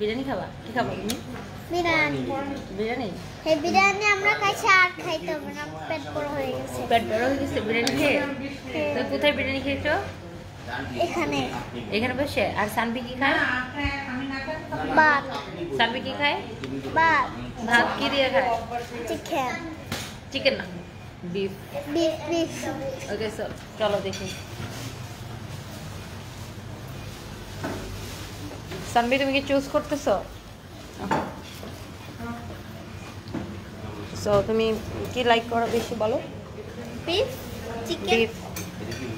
বিরিয়ানি খাবা? কি খাবা তুমি? বিরিয়ানি। বিরিয়ানি? এই বিরিয়ানি আমরা খাইছি আর খাইতে হবে না, পেট বড় হয়ে গেছে। পেট বড় হয়ে গেছে বিরিয়ানি খেয়ে? তো কোথায় বিরিয়ানি খেয়েছো? এখানে। এখানে বসে? আর সানবি কি খায়? ভাত। সানবি কি খায়? ভাত। ভাত কি দিয়ে খায়? চিকেন। চিকেন না, বিফ। Beef beef. ওকে চলো দেখি। সানবি তুমি কি চুজ করতেছো? সো তুমি কি লাইক করো বেশি বলো? Beef chicken. বিফ।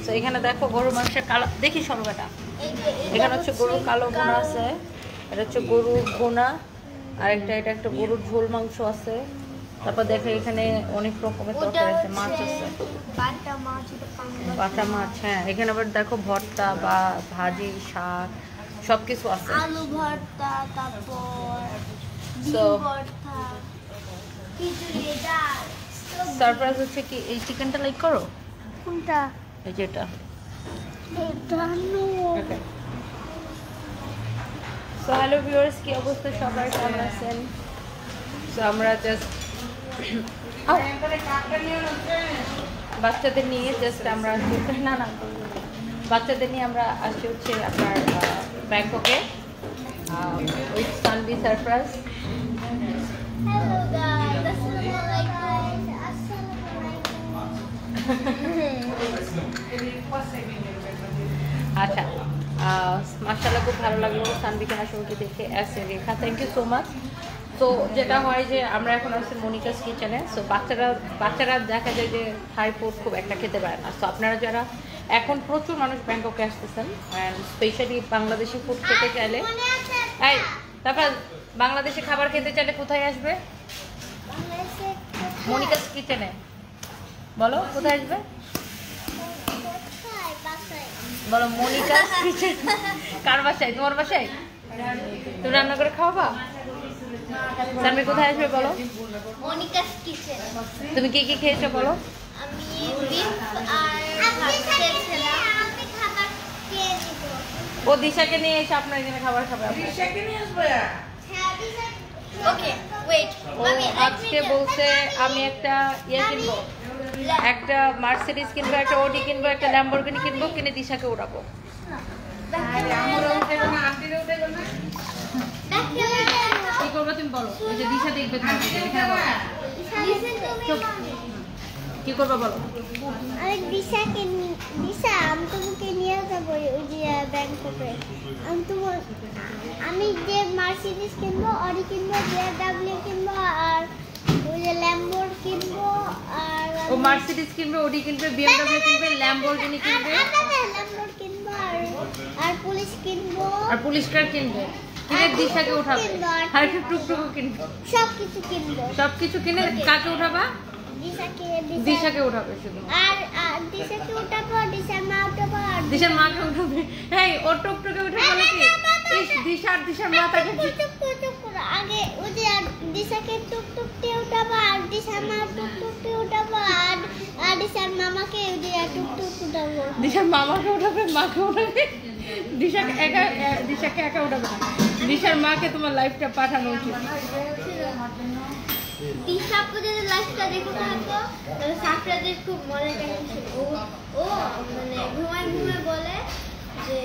সো এখানে দেখো গরুর মাংসের কালো, দেখি সরকাটা। এখানে হচ্ছে গরুর কালো বোনা আছে, এটা হচ্ছে গরুর বোনা, আর এটা একটা গরুর ঝোল মাংস আছে। তারপর দেখো এখানে অনেক রকমের তরকারি আছে, মাছ আছে, বাটা মাছ। হ্যাঁ, এখানে আবার দেখো ভর্তা বা ভাজি, শাক সবকিছু আছে। আলু ভর্তা, তারপর So, ডিম ভর্তা, খিচুড়ি, ডাল। সারপ্রাইজ হচ্ছে কি এই চিকেনটা লাইক করো? কোনটা? এই যেটা। এটা নো। ওকে। সো হ্যালো ভিউয়ার্স, কি অবস্থা সবার, কেমন আছেন? সো আমরা জাস্ট বাচ্চাদের নিয়ে আমরা বাচ্চাদের নিয়ে আমরা আসছি হচ্ছে আপনার ব্যাংককে উইথ সানবি সারপ্রাইজ। হ্যালো গাইস, আসসালামু আলাইকুম। আচ্ছা, মাশাআল্লাহ খুব ভালো লাগলো সানবিকে হাসিমুখে দেখে। রেখা, থ্যাংক ইউ সো মাচ। তো যেটা হয় যে আমরা এখন আছি মনিকাস কিচেনে। সো বাচ্চারা দেখা যায় যে থাই ফুড খুব একটা খেতে পারে না। সো আপনারা যারা এখন প্রচুর মানুষ ব্যাংককে আসতেছেন অ্যান্ড স্পেশালি বাংলাদেশি ফুড খেতে চাইলে, এই তারপর বাংলাদেশি খাবার খেতে চাইলে কোথায় আসবে? মনিকাস কিচেনে। বলো কোথায় আসবে? বলো মনিকাস কিচেন। কার বাসায়? তোমার বাসায়? তুমি রান্না করে খাওয়াবা? সানবি কোথায় আসবে বলো? Monica's kitchen. তুমি কি কি খেয়েছো বলো? আমি বিফ আর ভাত খেয়েছিলাম। আমি খাবার খেয়ে নিব। ও দিশাকে নিয়ে এসে আপনার এখানে খাবার খাবে। দিশাকে নিয়ে আসবে। ওকে ওয়েট ও আজকে বলছে আমি একটা কিনবো, একটা মার্সিডিজ কিনবো, একটা ওডি কিনবো, একটা ল্যাম্বরগিনি কিনবো, কিনে দিশাকে উড়াবো। কি করবো তুমি বলো? ওই যে দিশা দেখবে তোমাকে, এখানে বলো। কি করবো বলো? আমি দিশা আমি তোমাকে নিয়ে যাবো ওই যে ব্যাংককে। আমি যে মার্সিডিজ কিনবো, অডি কিনবো, বিএমডব্লিউ কিনবো, আর ওই যে ল্যাম্বোর কিনবো। আর ও মার্সিডিজ কিনবে, ওডি কিনবে, বিএমডব্লিউ কিনবে, ল্যাম্বরগিনি কিনবে, ল্যাম্বোর কিনবো, আর পুলিশ কিনবো, আর পুলিশ কার কিনবে, কিনে দিশাকে উঠাবে, আর একটা টুকটুকু কিনবে, সবকিছু কিনবো। সবকিছু কিনে কাকে উঠাবা? দিশাকে উঠাবে শুধু। আর দিশাকে উঠাবো, দিশার মা উঠাবো, আর দিশার মাকে উঠাবে। এই ও টুকটুকে উঠে বলে কি দিশার মা তাকে আগে ওই যে দিশাকে টুকটুক দিয়ে উঠাবো, আর দিশার মা টুকটুক দিয়ে উঠাবো, আর দিশার মামাকে ওই যে টুকটুক উঠাবো। দিশার মামাকে উঠাবে, মাকে উঠাবে, দিশাকে একা উঠাবে না। দিশার মাকে তোমার লাইফটা পাঠানো উচিত। দিশা যদি লাইফটা দেখে থাকো তাহলে সাফরাদের খুব মজা কাহিনী। ও মানে ঘুমায় বলে যে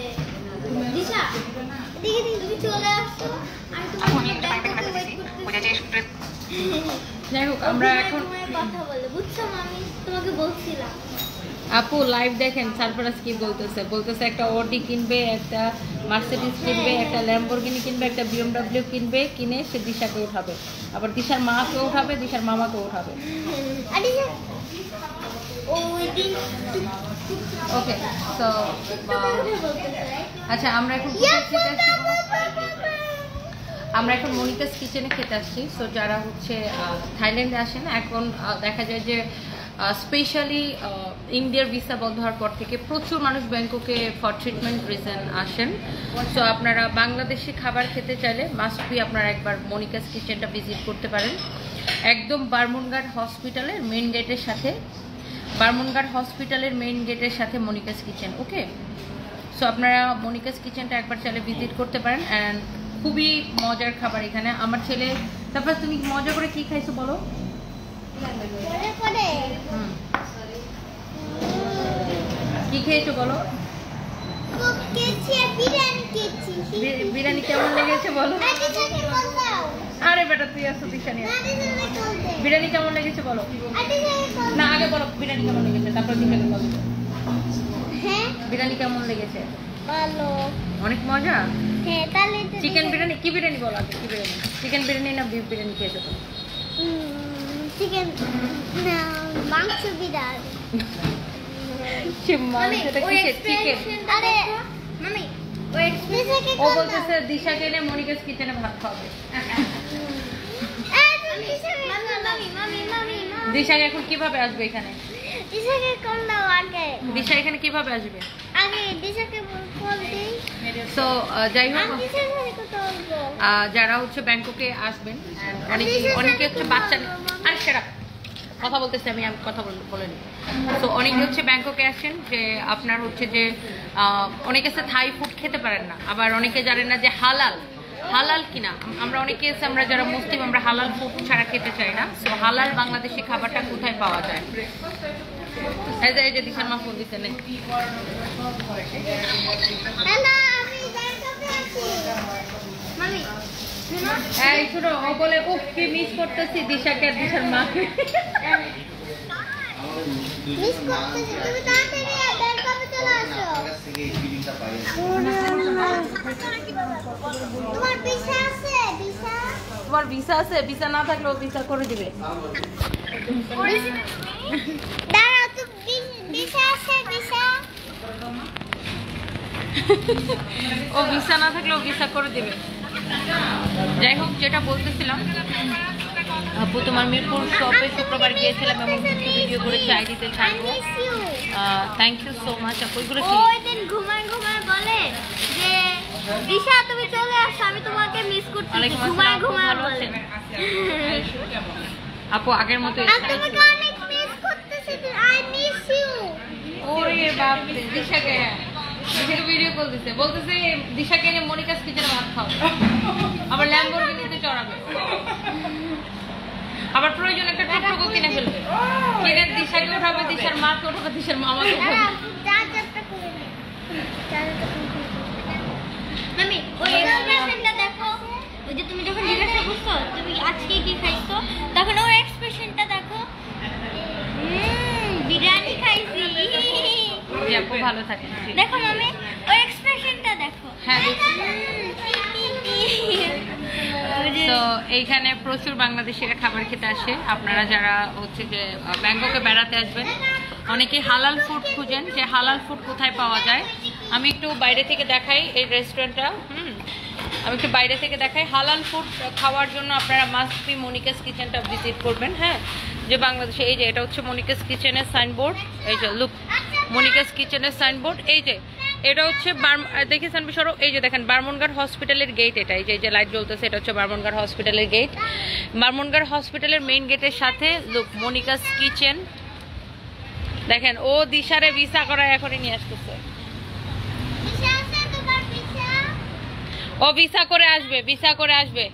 দিশা এদিকে তুমি চলে আসো, আমি তোমাকে ওয়েট করতেছি। যাই হোক, আমরা এখন কথা বলে বুঝছো, আমি তোমাকে বলছিলাম। আপু লাইভ দেখেন সারপ্রাইজ কি বলতেছে একটা অডি কিনবে, একটা মার্সিডিজ কিনবে, একটা ল্যাম্বরগিনি কিনবে, একটা বিএমডব্লিউ কিনবে, কিনে সে দিশাকে উঠাবে, আবার দিশার মাকে উঠাবে, দিশার মামাকে উঠাবে। ওকে, তো আচ্ছা আমরা এখন মনিকাস কিচেনে খেতে আসছি। সো যারা হচ্ছে থাইল্যান্ডে আসেন, এখন দেখা যায় যে স্পেশালি ইন্ডিয়ার ভিসা বন্ধ হওয়ার পর থেকে প্রচুর মানুষ ব্যাংককে ফর ট্রিটমেন্ট রিজন আসেন। সো আপনারা বাংলাদেশি খাবার খেতে চাইলে মাস্ট বি আপনারা একবার মনিকাস কিচেনটা ভিজিট করতে পারেন। একদম বারমুনঘাট হসপিটালের মেইন গেটের সাথে মনিকাস কিচেন। ওকে, সো আপনারা মনিকাস কিচেনটা একবার চাইলে ভিজিট করতে পারেন। অ্যান্ড খুবই মজার খাবার এখানে আমার ছেলে। তারপর তুমি মজা করে কি খাইছো বলো? কি খেয়েছো বলো? বিরিয়ানি কেমন লেগেছে বলো? আরে বেটা তুই আসো দিশানি, বিরিয়ানি কেমন লেগেছে বলো? না আগে বলো বিরিয়ানি কেমন লেগেছে, তারপর দিশানি বলো। বিরিয়ানি কেমন লেগেছে? ভালো, অনেক মজা। হ্যাঁ তাহলে চিকেন বিরিয়ানি কি বিরিয়ানি বলো আগে? কি বিরিয়ানি? চিকেন বিরিয়ানি না বিফ বিরিয়ানি খেয়েছো তুমি? চিকেন না মাংস বিরিয়ানি। মাংসটা কিসের? চিকেন। আরে মামি ওই এক্সপ্রেশনকে ও বলতেছে দিশাকে এনে মনিকাস কিচেনে ভাত খাওয়াবে। দিশা এখন কিভাবে আসবে এখানে? দিশাকে কল দাও আগে। দিশা এখানে কিভাবে আসবে? আগে দিশাকে কল দেই। সো যাই হোক, আমি দিশার সাথে কথা বলবো। যারা হচ্ছে ব্যাংককে আসবেন, অনেকে হচ্ছে বাচ্চা, আরে সেরা কথা বলতেছি আমি কথা বলে নিই। সো অনেকে হচ্ছে ব্যাংককে আসেন যে আপনার হচ্ছে যে অনেকে থাই ফুড খেতে পারেন না, আবার অনেকে জানেন না যে হালাল কিনা। আমরা অনেকে এসে আমরা যারা মুসলিম আমরা হালাল ফুড ছাড়া খেতে চাই না। সো হালাল বাংলাদেশি খাবারটা কোথায় পাওয়া যায়? এই যে দিশার মা ফোন দিচ্ছে না। হ্যালো আমি ব্যাংককে আছি মামি। এই শুনো, ও বলে উফ কি মিস করতেছি দিশাকে আর দিশার মাকে। মিস করতেছি, তুমি তাড়াতাড়ি ব্যাংককে চলে আসো। তোমার ভিসা আছে? ভিসা তোমার ভিসা আছে? ভিসা না থাকলেও ভিসা করে দিবে। দাঁড়াও, তুমি ভিসা আছে? ভিসা ও ভিসা না থাকলেও ভিসা করে দিবে। যাই হোক, যেটা বলতেছিলাম, আপু তোমার মিরপুর শপে শুক্রবার গিয়েছিলাম এবং কিছু ভিডিও করেছি, আইডিতে ছাড়বো। থ্যাংক ইউ সো মাচ আপু। এগুলো কি? ওই দিন ঘুমায় বলে যে দিশা তুমি চলে আসো, আমি তোমাকে মিস করতেছি। ঘুমায় বলে আপু আগের মতো আমি তোমাকে অনেক মিস করতেছি। I miss you. ওরে বাপ রে, দিশাকে ভিডিও কল দিতে বলতেছে দিশাকে নিয়ে মনিকাস কিচেনে ভাত খাও, আবার ল্যাম্বরগিনিতে চড়াবে, আবার প্রয়োজন একটা টুকটুকু কিনে ফেলবে। কিনে দিশাকে উঠাবে, দিশার মাকে উঠাবে, দিশার মামাকে উঠাবে। মামি ওই এক্সপ্রেশনটা দেখো, ওই যে তুমি যখন জিজ্ঞাসা করছো তুমি আজকে কি খাইছো, তখন ওর এক্সপ্রেশনটা দেখো। বিরিয়ানি খাইছি। জি আপু ভালো থাকেন। দেখো মামি ওই এক্সপ্রেশনটা দেখো। হ্যাঁ তো এইখানে প্রচুর বাংলাদেশিরা খাবার খেতে আসে। আপনারা যারা হচ্ছে যে ব্যাংককে বেড়াতে আসবেন, অনেকে হালাল ফুড খুঁজেন যে হালাল ফুড কোথায় পাওয়া যায়। আমি একটু বাইরে থেকে দেখাই এই রেস্টুরেন্টটা। আমি একটু বাইরে থেকে দেখাই। হালাল ফুড খাওয়ার জন্য আপনারা মাস্ট বি মনিকাস কিচেনটা ভিজিট করবেন। হ্যাঁ, যে বাংলাদেশে এই যে এটা হচ্ছে মনিকাস কিচেনের সাইনবোর্ড। এই যে লুক, মনিকাস কিচেনের সাইনবোর্ড। এই যে এটা হচ্ছে দেখেছেন বিশারো, এই যে দেখেন বারমুনগার হসপিটালের গেট। এটা এই যে লাইট জ্বলতেছে, এটা হচ্ছে বারমুনগার হসপিটালের গেট। বারমুনগার হসপিটালের মেইন গেটের সাথে লুক মনিকাস কিচেন। দেখেন ও দিশারে ভিসা করায় এখনই নিয়ে আসতেছে। ও ভিসা করে আসবে, ভিসা করে আসবে।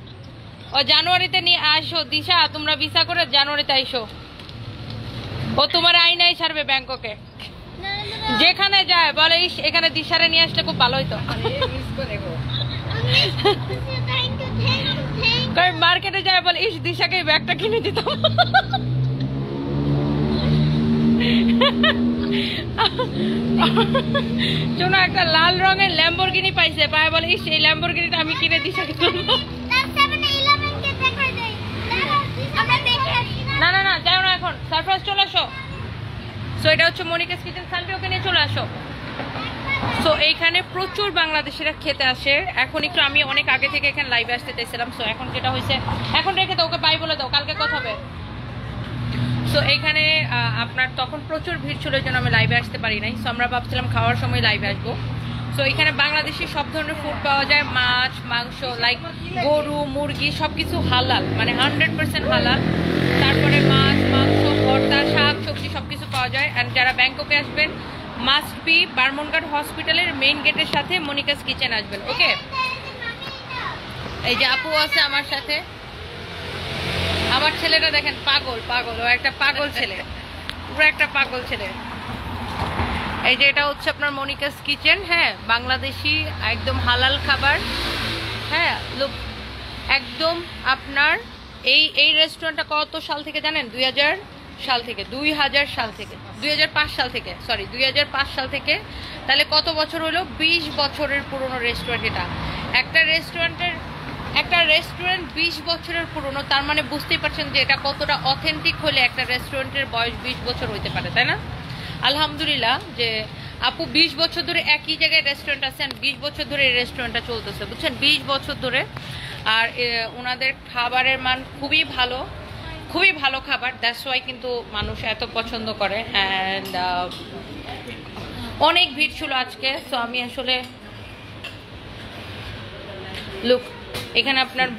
ও জানুয়ারিতে নিয়ে আসো দিশা, তোমরা ভিসা করে জানুয়ারিতে আইসো। ও তোমার আইনাই ছাড়বে ব্যাংককে। যেখানে যায় বলে ইস এখানে দিশারে নিয়ে আসলে খুব ভালো হইতো। মার্কেটে যায় বলে ইস দিশাকে ব্যাগটা কিনে দিতাম। শোনো, একটা লাল রঙের ল্যাম্বরগিনি পাইছে, পায় বলে ইস এই ল্যাম্বরগিনিটা আমি কিনে দিশাকে তুলবো। না না না যাও না, এখন সারপ্রাইজ চলে আসো। সো এটা হচ্ছে মনিকাস কিচেন, সানডে ওকে নিয়ে চলে আসো। সো এইখানে প্রচুর বাংলাদেশিরা খেতে আসে। এখন একটু আমি অনেক আগে থেকে এখানে লাইভে আসতে চাইছিলাম। সো এখন যেটা হয়েছে, এখন রেখে দাও, ওকে বাই বলে দাও, কালকে কথা হবে। সো এইখানে আপনার তখন প্রচুর ভিড় ছিল, এই জন্য আমি লাইভে আসতে পারি নাই। সো আমরা ভাবছিলাম খাওয়ার সময় লাইভে আসবো। সো এখানে বাংলাদেশি সব ধরনের ফুড পাওয়া যায়, মাছ মাংস লাইক গরু মুরগি সবকিছু হালাল, মানে 100% হালাল। তারপরে মাছ মাংস ভর্তা শাক সবজি সবকিছু পাওয়া যায়। অ্যান্ড যারা ব্যাংককে আসবেন মাস্ট বি বারমুনগার হসপিটালের মেইন গেটের সাথে মনিকাস কিচেন আসবেন। ওকে, এই যে আপু আছে আমার সাথে। আমার ছেলেটা দেখেন পাগল পাগল, ও একটা পাগল ছেলে, পুরো একটা পাগল ছেলে। এই যে এটা হচ্ছে আপনার মনিকাস কিচেন, হ্যাঁ বাংলাদেশি একদম হালাল খাবার। হ্যাঁ লুক একদম আপনার এই রেস্টুরেন্টটা কত সাল থেকে জানেন? 2000 সাল থেকে, 2000 সাল থেকে, 2005 সাল থেকে, সরি 2005 সাল থেকে। তাহলে কত বছর হলো? 20 বছরের পুরনো রেস্টুরেন্ট এটা। একটা রেস্টুরেন্ট 20 বছরের পুরনো, তার মানে বুঝতেই পারছেন যে এটা কতটা অথেন্টিক হলে একটা রেস্টুরেন্টের বয়স 20 বছর হইতে পারে, তাই না? আলহামদুলিল্লাহ যে আপু 20 বছর ধরে একই জায়গায় রেস্টুরেন্ট আছে, 20 বছর ধরে এই রেস্টুরেন্টটা চলতেছে, বুঝছেন? 20 বছর ধরে। আর ওনাদের খাবারের মান খুবই ভালো, খুবই ভালো খাবার, দ্যাটস ওয়াই কিন্তু মানুষ এত পছন্দ করে। অ্যান্ড অনেক ভিড় ছিল আজকে। সো আমি আসলে লুক এখানে আপনার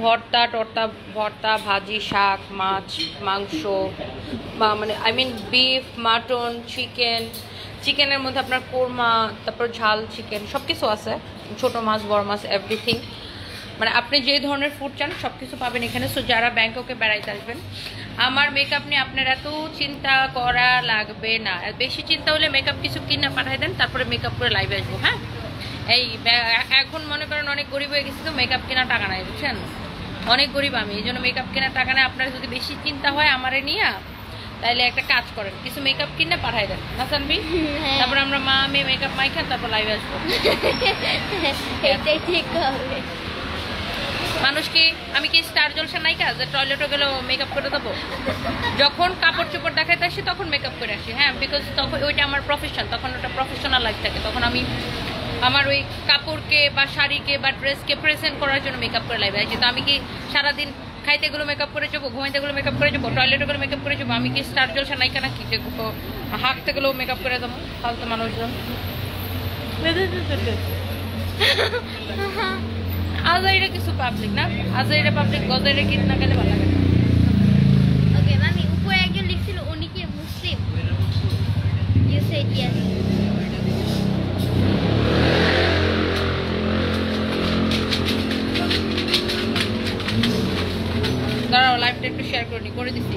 ভর্তা, ভাজি, শাক, মাছ, মাংস, বা মানে আই মিন বিফ, মাটন, চিকেনের মধ্যে আপনার কোরমা, তারপর ঝাল চিকেন, সব কিছু আছে, ছোট মাছ, বড় মাছ, এভরিথিং। মানে আপনি যে ধরনের ফুড চান সব কিছু পাবেন এখানে। সো যারা ব্যাংককে বেড়াইতে আসবেন, আমার মেকআপ নিয়ে আপনার এত চিন্তা করা লাগবে না। বেশি চিন্তা হলে মেকআপ কিছু কিনে পাঠাই দেন, তারপরে মেকআপ করে লাইভে আসবো। হ্যাঁ এই এখন মনে করেন অনেক গরিব হয়ে গেছি, তো মেকআপ কেনার টাকা নাই, বুঝছেন? অনেক গরিব আমি, এই জন্য মেকআপ কেনার টাকা নেই। আপনার যদি বেশি চিন্তা হয় আমারে নিয়ে, তাহলে একটা কাজ করেন, কিছু মেকআপ কিনে পাঠাই দেন না সানবি, তারপর আমরা মা মেয়ে মেকআপ মাইখান তারপর লাইভে আসবো। এটাই ঠিক হবে। মানুষ কি, আমি কি স্টার জলসা নায়িকা যে টয়লেটে গেলেও মেকআপ করে দেবো? যখন কাপড় চোপড় দেখাইতে আসি তখন মেকআপ করে আসি। হ্যাঁ, বিকজ তখন ওইটা আমার প্রফেশন, তখন ওটা প্রফেশনাল লাইফ থাকে। তখন আমি আমার ওই কাপড়কে বা শাড়িকে বা ড্রেসকে প্রেজেন্ট করার জন্য মেকআপ করে লাইভে আসি। তো আমি কি সারাদিন খাইতে গুলো মেকআপ করে যাবো, ঘুমাইতে গুলো মেকআপ করে যাবো, টয়লেটে গুলো মেকআপ করে যাবো? আমি কি স্টার জলসা নায়িকা নাকি যে হাঁকতে গেলেও মেকআপ করে দেবো? ফালতু মানুষজন। আজাইরা কিছু পাবলিক না, আজাইরা পাবলিক, গজাইরা কিনে না গেলে ভালো লাগে। ওকে মামি, উপরে একজন লিখছিল উনি কি মুসলিম? You said yes. দাঁড়াও লাইভটা একটু শেয়ার করে দিছি।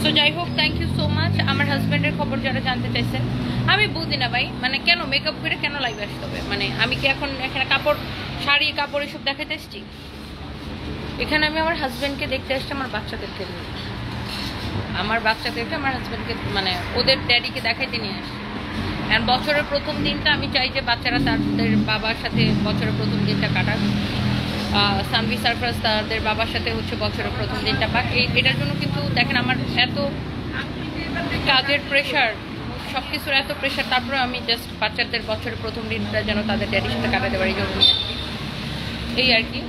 সো যাই হোক, থ্যাংক ইউ সো মাচ। আমার হাজব্যান্ডের খবর যারা জানতে চাইছেন, আমি বুঝি না ভাই, মানে কেন মেকআপ করে কেন লাইভে আসতে হবে? মানে আমি কি এখন এখানে শাড়ি কাপড় এসব দেখাতে এসছি? এখানে আমি আমার হাজব্যান্ডকে দেখতে আসছি, আমার বাচ্চাদেরকে নিয়ে, আমার বাচ্চাদেরকে আমার হাজব্যান্ডকে মানে ওদের ড্যাডিকে দেখাইতে নিয়ে আসছি। আর বছরের প্রথম দিনটা আমি চাই যে বাচ্চারা তাদের বাবার সাথে বছরের প্রথম দিনটা কাটাক। সানভি সারফরাজ তাদের বাবার সাথে হচ্ছে বছরের প্রথম দিনটা পাক। এটার জন্য কিন্তু দেখেন আমার এত কাজের প্রেশার, সব কিছুর এত প্রেশার, তারপরে আমি জাস্ট বাচ্চাদের বছরের প্রথম দিনটা যেন তাদের ড্যাডির সাথে কাটাতে পারি, জন্য এই আর কি।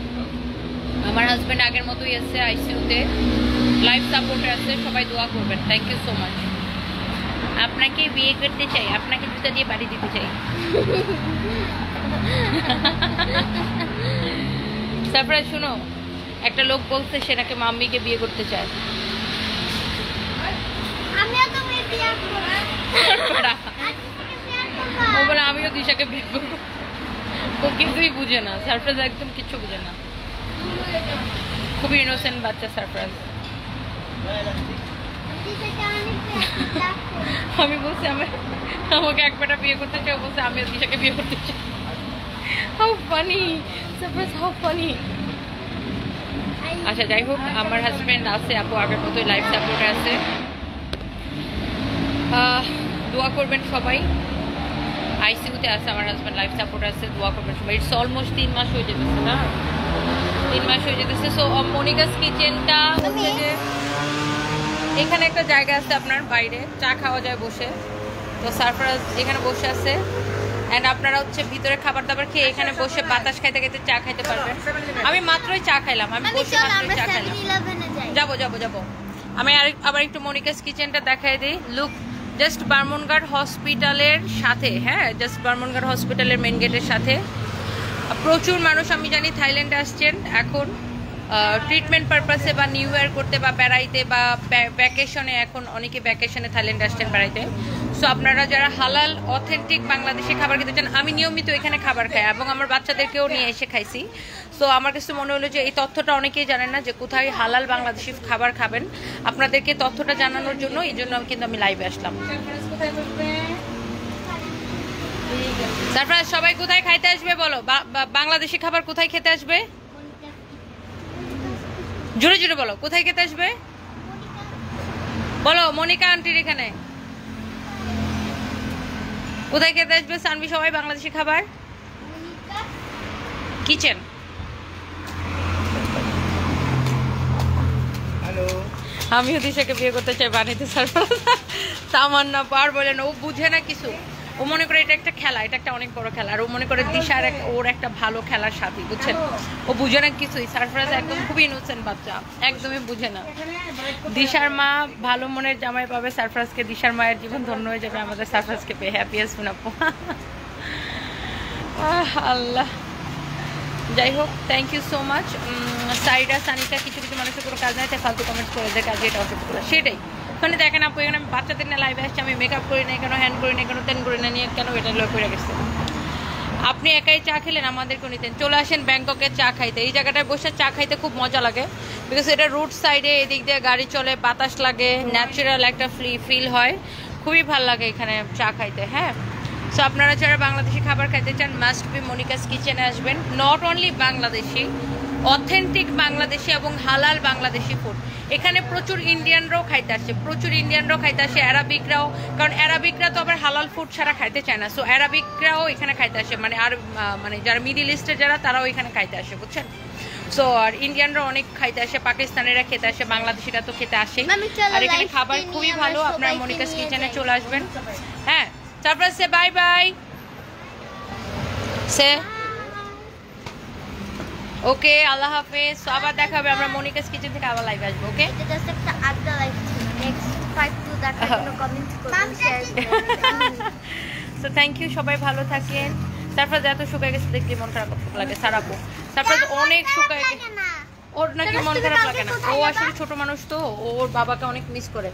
আমার হাজব্যান্ড আগের মতোই আছে, আইসিইউতে লাইফ সাপোর্টে আছে, সবাই দোয়া করবেন। Thank you so much. আপনাকে বিয়ে করতে চাই, আপনাকে জুতা দিয়ে বাড়ি দিতে চাই। তারপরে শুনো, একটা লোক বলছে সে নাকি মাম্মিকে বিয়ে করতে চায়। ও বলে আমিও দিশাকে বিয়ে করবো। ও কিছুই বুঝে না, সারপ্রাইজ একদম কিছু বুঝে না, খুবই ইনোসেন্ট বাচ্চা সারপ্রাইজ। আমি বলছি আমাকে একবারটা বিয়ে করতে চাই, ও বলছে আমিও দিশাকে বিয়ে করতে চাই। How funny surprise, how funny. আচ্ছা যাই হোক, আমার হাজব্যান্ড আছে আপু আগের মতোই লাইফ সাপোর্টে আছে, দোয়া করবেন সবাই। আইসিইউতে আছে আমার হাজব্যান্ড, লাইফ সাপোর্ট আছে, দোয়া করবেন সবাই। ইটস অলমোস্ট 3 মাস হয়ে যেতেছে না, 3 মাস হয়ে যেতেছে। সো মনিকাস কিচেনটা হচ্ছে যে এখানে একটা জায়গা আছে আপনার বাইরে চা খাওয়া যায় বসে, তো সারফরাজ এখানে বসে আছে। অ্যান্ড আপনারা হচ্ছে ভিতরে খাবার দাবার খেয়ে এখানে বসে বাতাস খাইতে খাইতে চা খাইতে পারবেন। আমি মাত্রই চা খাইলাম, আমি বসে মাত্রই চা খাইলাম। যাবো আমি আবার একটু মনিকাস কিচেনটা দেখাই দিই। লুক, জাস্ট বার্মনঘাট হসপিটালের সাথে, হ্যাঁ জাস্ট বার্মনঘাট হসপিটালের মেন গেটের সাথে। প্রচুর মানুষ আমি জানি থাইল্যান্ডে আসছেন এখন ট্রিটমেন্ট পারপাসে বা নিউ ইয়ার করতে বা বেড়াইতে বা ভ্যাকেশনে, এখন অনেকে ভ্যাকেশনে থাইল্যান্ডে আসছেন বেড়াইতে। সো আপনারা যারা হালাল অথেন্টিক বাংলাদেশি খাবার খেতে চান, আমি নিয়মিত এখানে খাবার খাই এবং আমার বাচ্চাদেরকেও নিয়ে এসে খাইছি। সো আমার কাছে মনে হলো যে এই তথ্যটা অনেকেই জানেন না যে কোথায় হালাল বাংলাদেশি খাবার খাবেন, আপনাদেরকে তথ্যটা জানানোর জন্য এই জন্য কিন্তু আমি লাইভে আসলাম। সারপ্রাইজ, সবাই কোথায় খাইতে আসবে বলো? বাংলাদেশি খাবার কোথায় খেতে আসবে? জোরে জোরে বলো, কোথায় খেতে আসবে বলো? মনিকা আন্টির এখানে। কোথায় খেতে আসবে সানভি সবাই বাংলাদেশি খাবার? কিচেন। আমিও দিশাকে বিয়ে করতে চাই বানিতে। সামান্না পার বলেন, ও বুঝে না কিছু, ও মনে করে এটা একটা খেলা, এটা একটা অনেক বড় খেলা, আর ও মনে করে দিশার ওর একটা ভালো খেলার সাথী, বুঝছেন? ও বুঝে না কিছুই। সারপ্রাইজ একদম খুবই ইনোসেন্ট বাচ্চা, একদমই বুঝে না। দিশার মা ভালো মনের জামাই পাবে সারপ্রাইজকে, দিশার মায়ের জীবন ধন্য হয়ে যাবে আমাদের সারপ্রাইজকে পেয়ে। হ্যাপিয়েস্ট শোনাবো। আল্লাহ, যাই হোক, থ্যাংক ইউ সো মাচ। সাইডা সানিকা, কিছু কিছু মানুষের কোনো কাজ নাই তাই ফালতু কমেন্টস করে দেয়, কাজে এটা অসুখ করে সেটাই। মানে দেখেন আপু, এখানে আমি বাচ্চাদের না লাইভে আসছি, আমি মেকআপ করি না কেন, হ্যান্ড করি না কেন, তেন করি না নিয়ে কেন, এটা লয় করে গেছে। আপনি একাই চা খেলেন, আমাদেরকেও নিতেন, চলে আসেন ব্যাংককে চা খাইতে। এই জায়গাটায় বসে চা খাইতে খুব মজা লাগে, বিকজ এটা রোড সাইডে, এদিক দিয়ে গাড়ি চলে, বাতাস লাগে, ন্যাচারাল একটা ফিল হয়, খুবই ভালো লাগে এখানে চা খাইতে। হ্যাঁ, সো আপনারা যারা বাংলাদেশি খাবার খাইতে চান, মাস্ট বি মনিকাস কিচেনে আসবেন। Not only Bangladeshi, authentic Bangladeshi এবং হালাল বাংলাদেশি ফুড। এখানে প্রচুর ইন্ডিয়ানরাও খাইতে আসে, প্রচুর ইন্ডিয়ানরাও খাইতে আসে, অ্যারাবিকরাও, কারণ অ্যারাবিকরা তো আবার হালাল ফুড ছাড়া খাইতে চায় না। সো অ্যারাবিকরাও এখানে খাইতে আসে, মানে আর মানে যারা মিডিল ইস্টের যারা, তারাও এখানে খাইতে আসে, বুঝছেন? সো আর ইন্ডিয়ানরা অনেক খাইতে আসে, পাকিস্তানিরা খেতে আসে, বাংলাদেশিরা তো খেতে আসেই। আর এখানে খাবার খুবই ভালো, আপনারা মনিকাস কিচেনে চলে আসবেন। হ্যাঁ, তারপর সে বাই বাই, সে ওকে, আল্লাহ হাফেজ। আবার দেখা হবে, আমরা মনিকাস কিচেন থেকে আবার লাইভ আসবো। ওকে, এটা জাস্ট একটা আড্ডা লাইভ ছিল, নেক্সট পার্ট 2 দেখার জন্য কমেন্ট করুন, শেয়ার করুন। সো থ্যাংক ইউ, সবাই ভালো থাকেন। তারপর এত শুকায় গেছে দেখলে মন খারাপ লাগে, সারাবো। তারপর অনেক শুকায় গেছে, ওর নাকি মন খারাপ লাগে না, ও আসলে ছোট মানুষ তো, ওর বাবাকে অনেক মিস করে।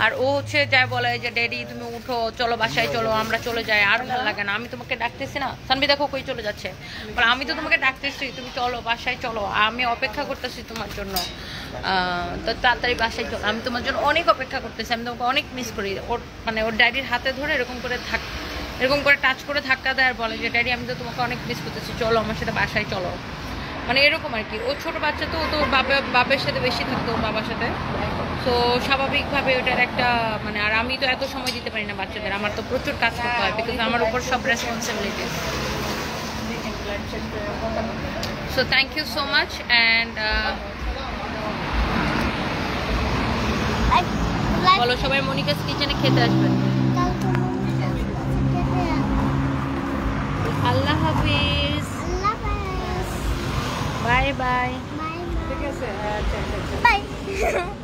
আর ও হচ্ছে যাই বলে যে ড্যাডি তুমি উঠো, চলো বাসায় চলো, আমরা চলে যাই, আর ভালো লাগে না, আমি তোমাকে ডাকতেছি না। সানবি দেখো কই চলে যাচ্ছে, বলে আমি তো তোমাকে ডাকতেছি, তুমি চলো বাসায় চলো, আমি অপেক্ষা করতেছি তোমার জন্য, তো তাড়াতাড়ি বাসায় চলো, আমি তোমার জন্য অনেক অপেক্ষা করতেছি, আমি তোমাকে অনেক মিস করি। ওর মানে ওর ড্যাডির হাতে ধরে এরকম করে টাচ করে ধাক্কা দেয় আর বলে যে ড্যাডি আমি তো তোমাকে অনেক মিস করতেছি, চলো আমার সাথে বাসায় চলো, মানে এরকম আর কি। ও ছোট বাচ্চা তো, ও তো বাপের সাথে বেশি থাকতো, ওর বাবার সাথে। তো স্বাভাবিকভাবে ওটার একটা মানে, আর আমি তো এত সময় দিতে পারি না বাচ্চাদের, আমার তো প্রচুর কাজ করতে হয়, বিকজ আমার উপর সব responsibilities. So thank you so much and বলো সবাই মনিকাস কিচেনে খেতে আসবেন। আল্লাহ হাফিজ, বাই বাই। Bye by.